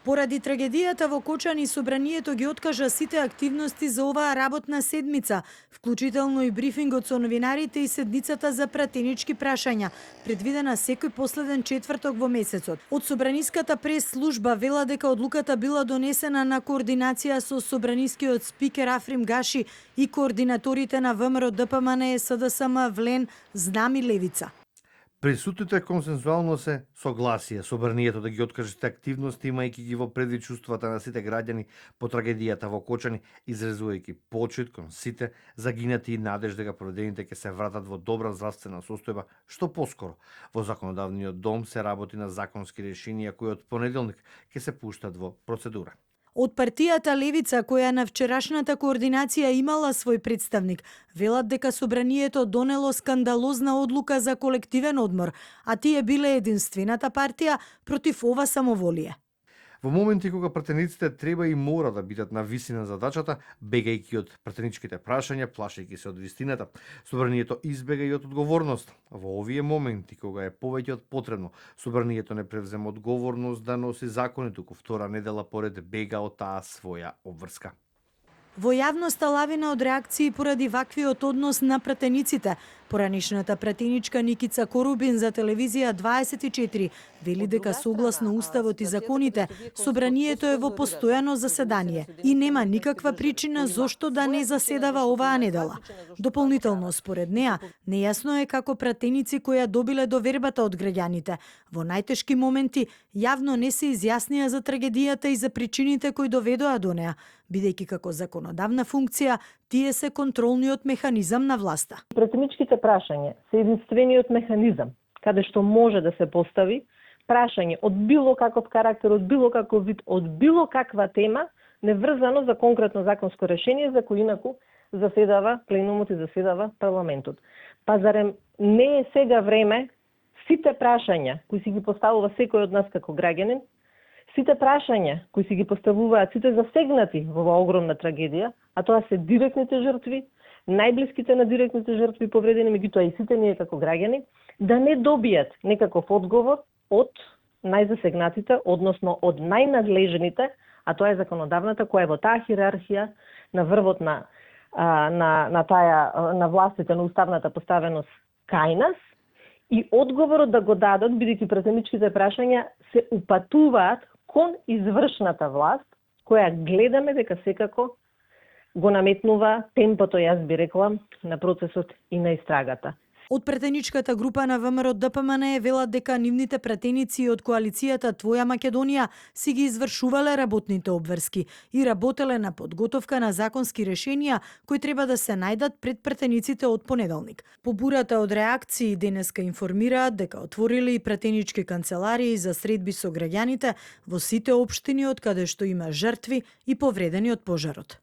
Поради трагедијата во Кочани, собранието ги откажа сите активности за оваа работна седмица, вклучително и брифингот со новинарите и седницата за пратенички прашања, предвидена секој последен четврток во месецот. Од собраниската прес-служба вела дека одлуката била донесена на координација со собранискиот спикер Африм Гаши и координаторите на ВМРО, ДПМН, СДСМ, ВЛЕН, Знам и Левица. Присутните консензуално се согласија собранието да ги откаже сите активности, имајќи ги во предвид чувствата на сите граѓани по трагедијата во Кочани, изразувајќи почит кон сите загинати и надеж дека повредените ќе се вратат во добра здравствена состојба што поскоро. Во законодавниот дом се работи на законски решенија кои од понеделник ќе се пуштат во процедура. Од партијата Левица, која на вчерашната координација имала свој представник, велат дека собранието донело скандалозна одлука за колективен одмор, а тие биле единствената партија против ова самоволие. Во моменти кога пратениците треба и мора да бидат на висина задачата, бегајќи од пратеничките прашања, плашејќи се од вистината, собранието избега и од одговорност. Во овие моменти кога е повеќе од потребно, собранието не превзема одговорност да носи закони, туку втора недела поред бега од таа своја обврска. Во јавноста лавина од реакции поради ваквиот однос на пратениците. Поранишната пратеничка Никица Корубин за телевизија 24 вели дека согласно уставот и законите, собранието е во постојано заседание и нема никаква причина зошто да не заседава оваа недела. Дополнително според неа, нејасно е како пратеници кои ја добиле довербата од граѓаните во најтешки моменти јавно не се изјаснија за трагедијата и за причините кои доведоа до неа, бидејќи како законодавна функција тие се контролниот механизам на власта. Пратеничките прашања се единствениот механизам каде што може да се постави прашање од било каков карактер, од било каков вид, од било каква тема, неврзано за конкретно законско решение за кој инаку заседава пленумот и заседава парламентот. Па зарем не е сега време сите прашања кои си ги поставува секој од нас како граѓанин, сите прашања кои си ги поставуваат сите засегнати во оваа огромна трагедија, а тоа се директните жртви, најблиските на директните жртви повредени, меѓутоа и сите ние како граѓани, да не добијат некаков одговор од најзасегнатите, односно од најнадлежните, а тоа е законодавната која е во таа хиерархија на врвот на властите на уставната поставеност кај нас, и одговорот да го дадат, бидејќи пратеничките прашања се упатуваат кон извршната власт, која гледаме дека секако го наметнува темпото, јас би рекла, на процесот и на истрагата. Од пратеничката група на ВМРО ДПМН велат дека нивните пратеници од коалицијата Твоја Македонија си ги извршувале работните обврски и работеле на подготовка на законски решенија кои треба да се најдат пред пратениците од понеделник. По бурата од реакции денеска информираат дека отвориле и пратенички канцеларии за средби со граѓаните во сите општини од каде што има жртви и повредени од пожарот.